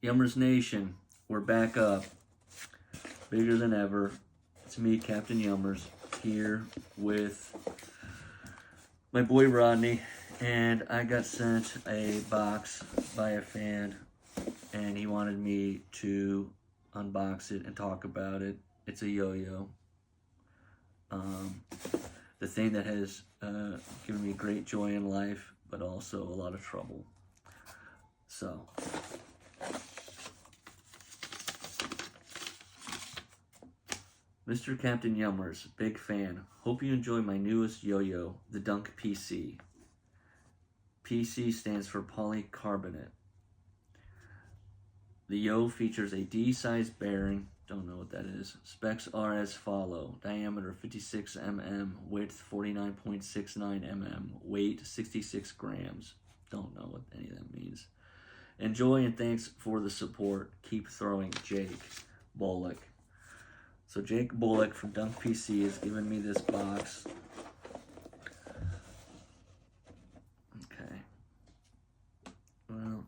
Yummers Nation, we're back up. Bigger than ever. It's me, Captain Yummers, here with my boy Rodney. And I got sent a box by a fan, and he wanted me to unbox it and talk about it. It's a yo-yo. The thing that has given me great joy in life, but also a lot of trouble. So, Mr. Captain Yummers, big fan. Hope you enjoy my newest yo-yo, the Dunk PC. PC stands for polycarbonate. The yo features a D-sized bearing. Don't know what that is. Specs are as follow. Diameter 56 mm, width 49.69 mm, weight 66 grams. Don't know what any of that means. Enjoy and thanks for the support. Keep throwing, Jake Bullock. So Jake Bullock from Dunk PC has given me this box. Okay. Well,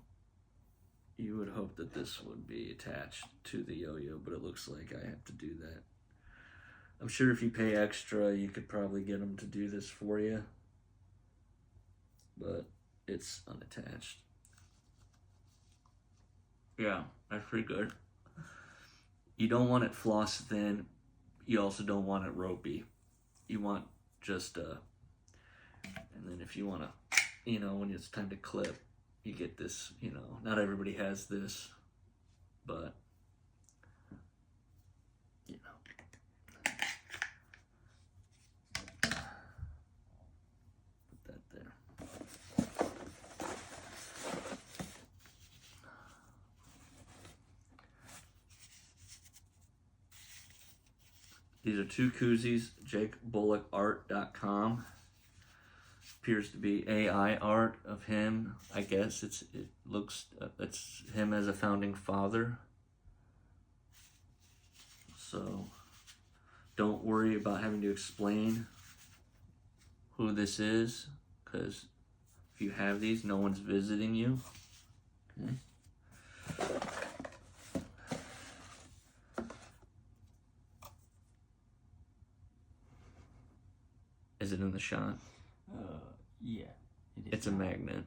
you would hope that this would be attached to the yo-yo, but it looks like I have to do that. I'm sure if you pay extra, you could probably get them to do this for you, but it's unattached. Yeah, that's pretty good. You don't want it floss thin. You also don't want it ropey. You want just and then if you want to, you know, when it's time to clip, you get this, you know, not everybody has this, but, you know. Put that there. These are two koozies, JakeBullockArt.com. Appears to be AI art of him. I guess it looks, it's him as a founding father. So don't worry about having to explain who this is, because if you have these, no one's visiting you. Okay. Is it in the shot? Yeah. It's a magnet.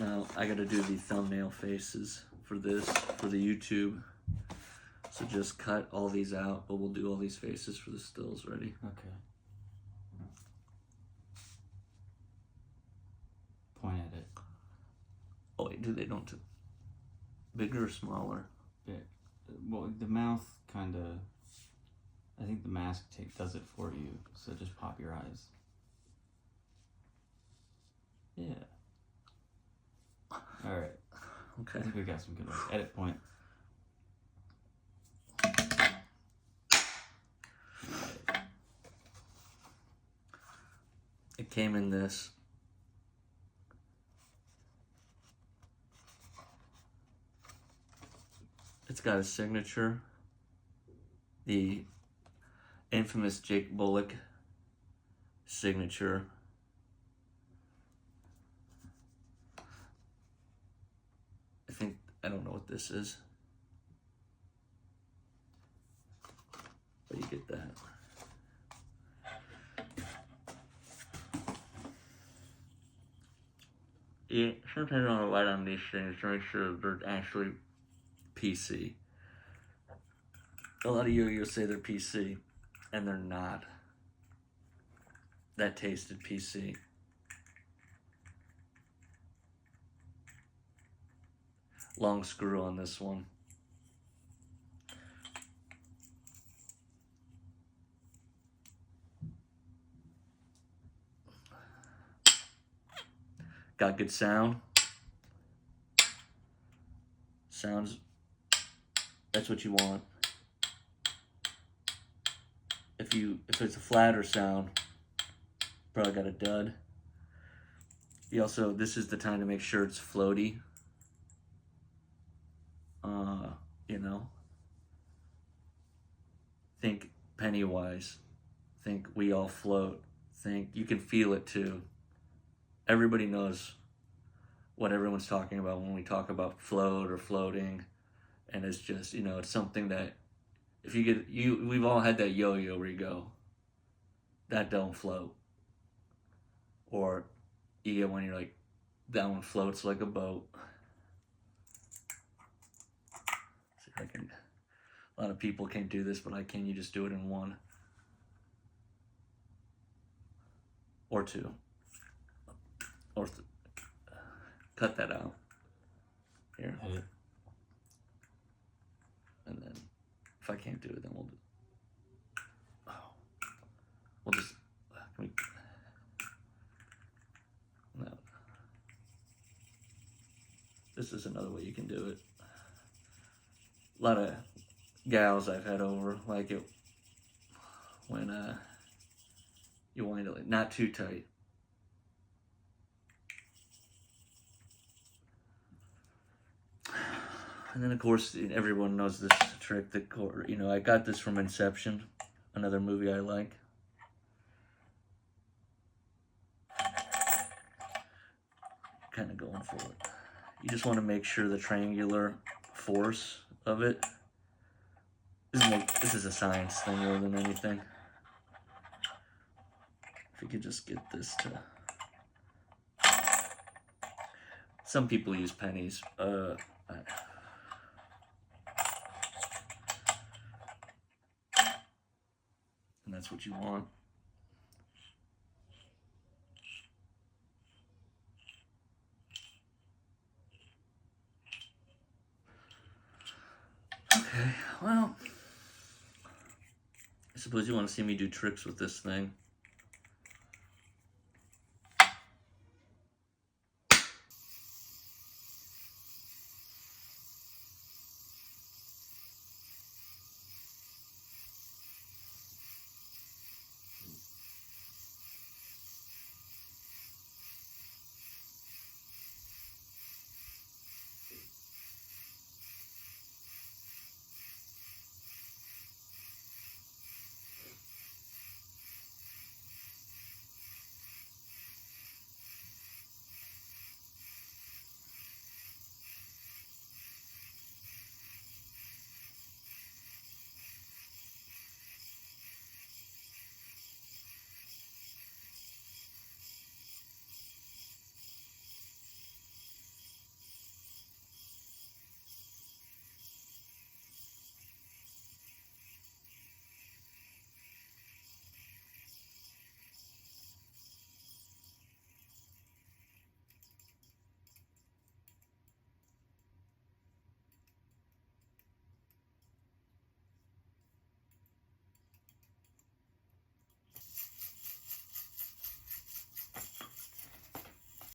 Now, I gotta do the thumbnail faces for this, for the YouTube. So just cut all these out, but we'll do all these faces for the stills. Ready? Okay. Point at it. Oh wait, don't do bigger or smaller? Big. Well, the mouth kind of, I think the mask tape does it for you, so just pop your eyes. Yeah. Alright. Okay. I think we got some good ones. Edit point. It came in this. It's got a signature. The infamous Jake Bullock signature. I don't know what this is, but you get that. Yeah, sometimes I want to write on these things to make sure they're actually PC. A lot of yo-yos say they're PC, and they're not. That tasted PC. Long screw on this one. Got good sound. Sounds, that's what you want. If it's a flatter sound, probably got a dud. You also, this is the time to make sure it's floaty. You know, think Pennywise, think We All Float, think you can feel it too. Everybody knows what everyone's talking about when we talk about float or floating, and it's just, you know, it's something that if you get we've all had that yo-yo where you go, that don't float, or you get when you're like, that one floats like a boat. See if I can. A lot of people can't do this, but I can. You just do it in one or two, or cut that out here. Edit. And then if I can't do it, then we'll just can we, no. This is another way you can do it. A lot of gals I've had over like it when you wind it like not too tight. And then of course everyone knows this trick that, you know, I got this from Inception, another movie I like. Kind of going for it. You just want to make sure the triangular force of it. This is a science thing more than anything. If you could just get this to. Some people use pennies. And that's what you want. Okay, well, I suppose you want to see me do tricks with this thing.